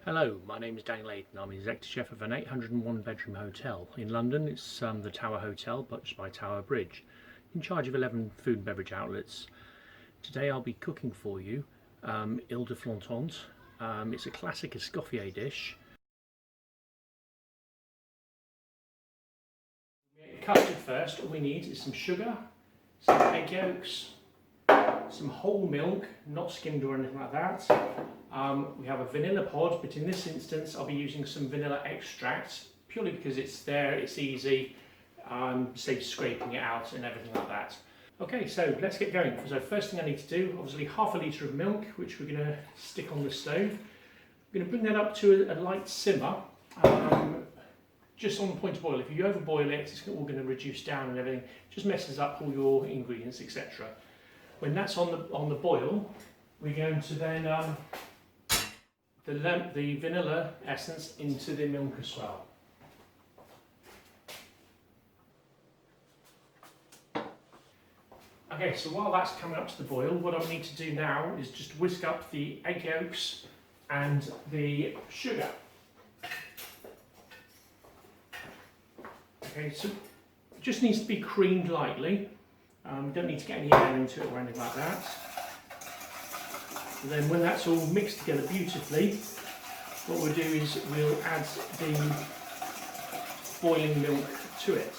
Hello, my name is Daniel Ayton. I'm executive chef of an 801 bedroom hotel in London. It's the Tower Hotel, but just by Tower Bridge, in charge of 11 food and beverage outlets. Today I'll be cooking for you Ile de Flontante. It's a classic escoffier dish. Custard first. All we need is some sugar, some egg yolks, some whole milk, not skimmed or anything like that. We have a vanilla pod, but in this instance I'll be using some vanilla extract, purely because it's there, it's easy, saves scraping it out and everything like that. Okay, so let's get going. So first thing I need to do, obviously half a litre of milk, which we're going to stick on the stove. We're going to bring that up to a light simmer, just on the point of boil. If you overboil it, it's all going to reduce down and everything, just messes up all your ingredients, etc. When that's on the boil, we're going to then the vanilla essence into the milk as well. Okay, so while that's coming up to the boil, what I need to do now is just whisk up the egg yolks and the sugar. Okay, so it just needs to be creamed lightly. We don't need to get any air into it or anything like that. And then when that's all mixed together beautifully, what we'll do is we'll add the boiling milk to it.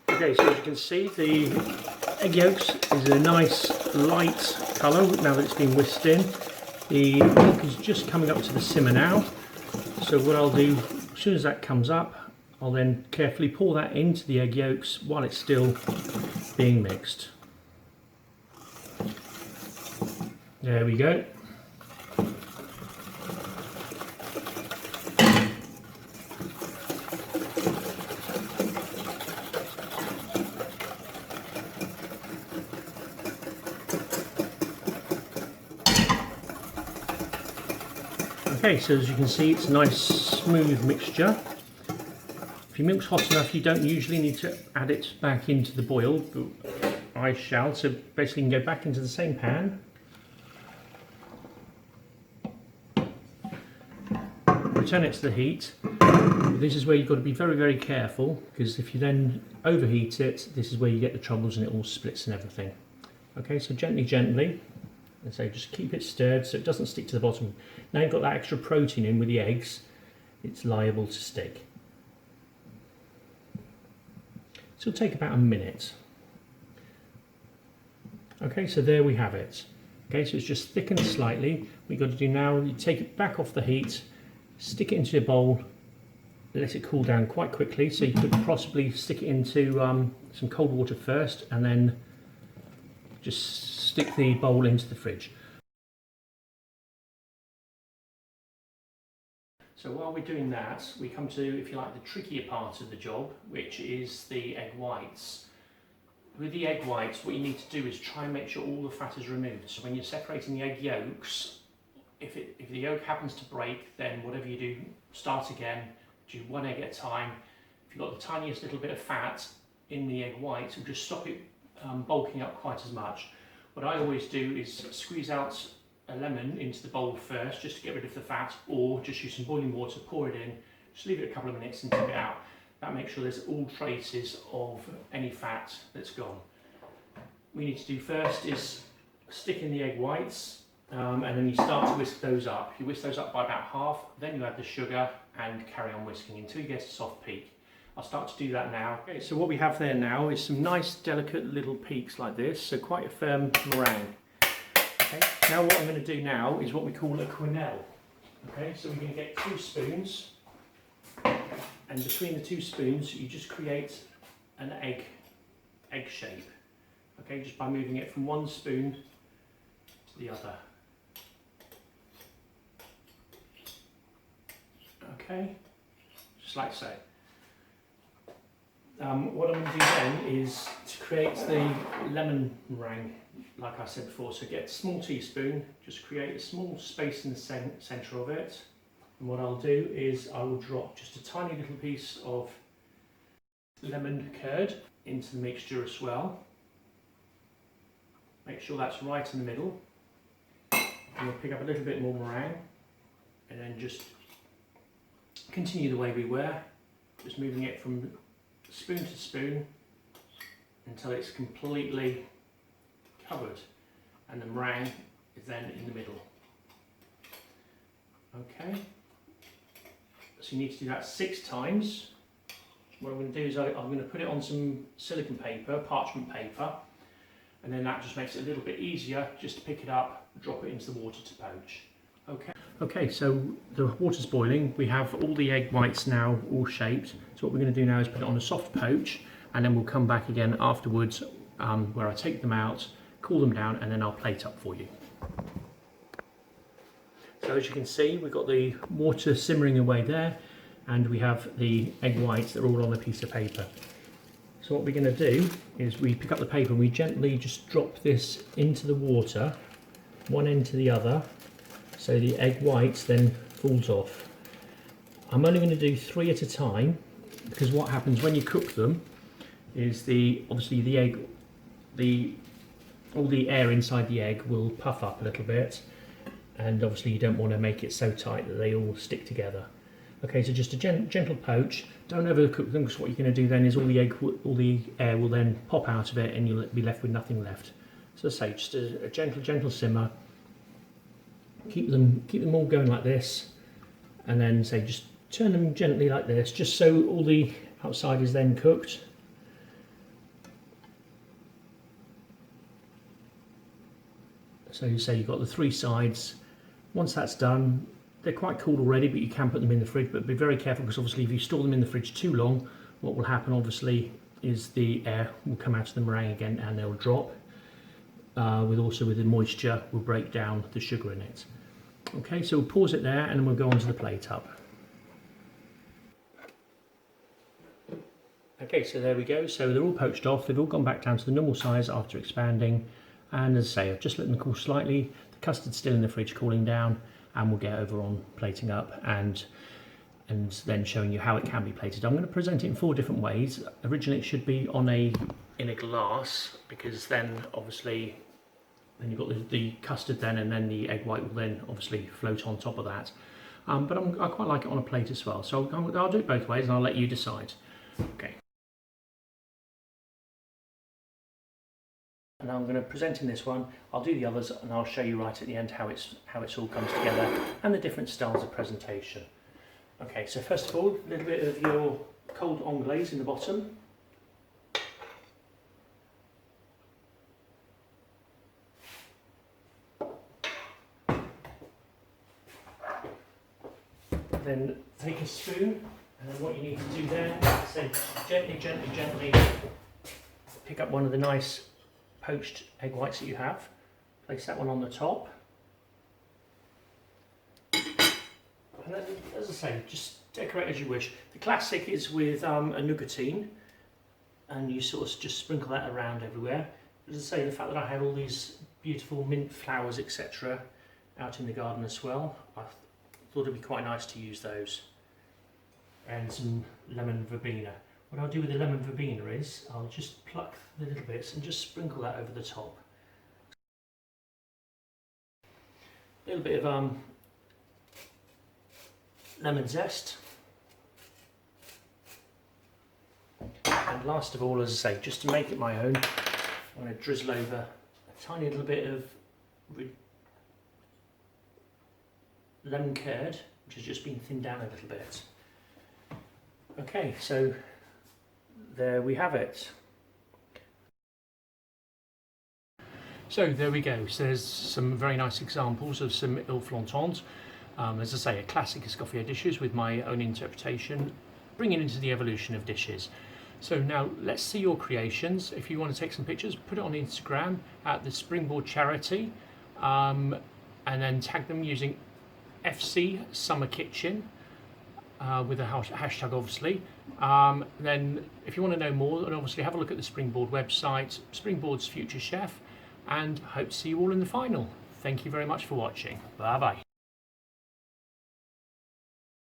Okay, so as you can see, the egg yolks is a nice light colour now that it's been whisked in. The milk is just coming up to the simmer now. So what I'll do, as soon as that comes up, I'll then carefully pour that into the egg yolks while it's still being mixed. There we go. Okay, so as you can see, it's a nice smooth mixture. If your milk's hot enough, you don't usually need to add it back into the boil, but I shall. So basically you can go back into the same pan, return it to the heat. This is where you've got to be very, very careful, because if you then overheat it, this is where you get the troubles and it all splits and everything. Okay, so gently, and so just keep it stirred so it doesn't stick to the bottom. Now you've got that extra protein in with the eggs, it's liable to stick. So it'll take about a minute. Okay, so there we have it. Okay, so it's just thickened slightly. What you've got to do now, you take it back off the heat, stick it into a bowl, let it cool down quite quickly. So you could possibly stick it into some cold water first and then just stick the bowl into the fridge. So while we're doing that, we come to, if you like, the trickier part of the job, which is the egg whites. With the egg whites, what you need to do is try and make sure all the fat is removed. So when you're separating the egg yolks, if the yolk happens to break, then whatever you do, start again, do one egg at a time. If you've got the tiniest little bit of fat in the egg white, it'll just stop it bulking up quite as much. What I always do is squeeze out a lemon into the bowl first, just to get rid of the fat, or just use some boiling water, pour it in, just leave it a couple of minutes and tip it out. That makes sure there's all traces of any fat that's gone. What you need to do first is stick in the egg whites, and then you start to whisk those up. You whisk those up by about half, then you add the sugar and carry on whisking until you get a soft peak. I'll start to do that now. Okay, so what we have there now is some nice delicate little peaks like this, so quite a firm meringue. Okay, now what I'm going to do now is what we call a quenelle. Okay, so we're going to get 2 spoons, and between the 2 spoons you just create an egg shape. Okay, just by moving it from one spoon to the other. Okay, just like so. What I'm going to do then is to create the lemon meringue, like I said before. So get a small teaspoon, just create a small space in the centre of it. And what I'll do is I will drop just a tiny little piece of lemon curd into the mixture as well. Make sure that's right in the middle. And we'll pick up a little bit more meringue. and then just continue the way we were, just moving it from spoon to spoon until it's completely covered, and the meringue is then in the middle. Okay, so you need to do that 6 times. What I'm going to do is I'm going to put it on some silicone paper, parchment paper, and then that just makes it a little bit easier just to pick it up, drop it into the water to poach. Okay, so the water's boiling. We have all the egg whites now all shaped. So what we're going to do now is put it on a soft poach, and then we'll come back again afterwards where I take them out, cool them down, and then I'll plate up for you. So as you can see, we've got the water simmering away there, and we have the egg whites that are all on a piece of paper. So what we're going to do is we pick up the paper and we gently just drop this into the water, one end to the other, so the egg whites then falls off. I'm only going to do 3 at a time, because what happens when you cook them is obviously the egg, all the air inside the egg will puff up a little bit, and obviously you don't want to make it so tight that they all stick together. Okay, so just a gentle poach. Don't overcook them, because what you're going to do then is all the air will then pop out of it, and you'll be left with nothing left. So say just a gentle simmer. Keep them all going like this, and then say just turn them gently like this, just so all the outside is then cooked. So you say you've got the 3 sides. Once that's done, they're quite cool already, but you can put them in the fridge, but be very careful, because obviously if you store them in the fridge too long, what will happen obviously is the air will come out of the meringue again and they'll drop. With the moisture will break down the sugar in it. Okay, so we'll pause it there, and then we'll go on to the plate up. Okay, so there we go. So they're all poached off. They've all gone back down to the normal size after expanding. And as I say, I've just let them cool slightly. The custard's still in the fridge cooling down, and we'll get over on plating up and then showing you how it can be plated. I'm going to present it in 4 different ways. Originally it should be in a glass, because then obviously then you've got the custard then, and then the egg white will then obviously float on top of that. But I quite like it on a plate as well. So I'll do it both ways, and I'll let you decide. Okay. And I'm going to present in this one. I'll do the others, and I'll show you right at the end how it's all comes together and the different styles of presentation. Okay, so first of all, a little bit of your cold anglaise in the bottom. Then take a spoon, and then what you need to do there is say gently pick up one of the nice poached egg whites that you have. Place that one on the top. And then, as I say, just decorate as you wish. The classic is with a nougatine, and you sort of just sprinkle that around everywhere. As I say, the fact that I have all these beautiful mint flowers, etc., out in the garden as well, I thought it'd be quite nice to use those. And some lemon verbena. What I'll do with the lemon verbena is I'll just pluck the little bits and just sprinkle that over the top. A little bit of lemon zest. And last of all, as I say, just to make it my own, I'm going to drizzle over a tiny little bit of lemon curd, which has just been thinned down a little bit. Okay, so there we have it. So there we go. So there's some very nice examples of some il flantons. As I say, a classic Escoffier dishes with my own interpretation, bringing into the evolution of dishes. So now let's see your creations. If you want to take some pictures, put it on Instagram at the Springboard charity, and then tag them using FC Summer Kitchen with a hashtag obviously. Then if you want to know more, then obviously have a look at the Springboard website, Springboard's Future Chef, and hope to see you all in the final. Thank you very much for watching. Bye bye.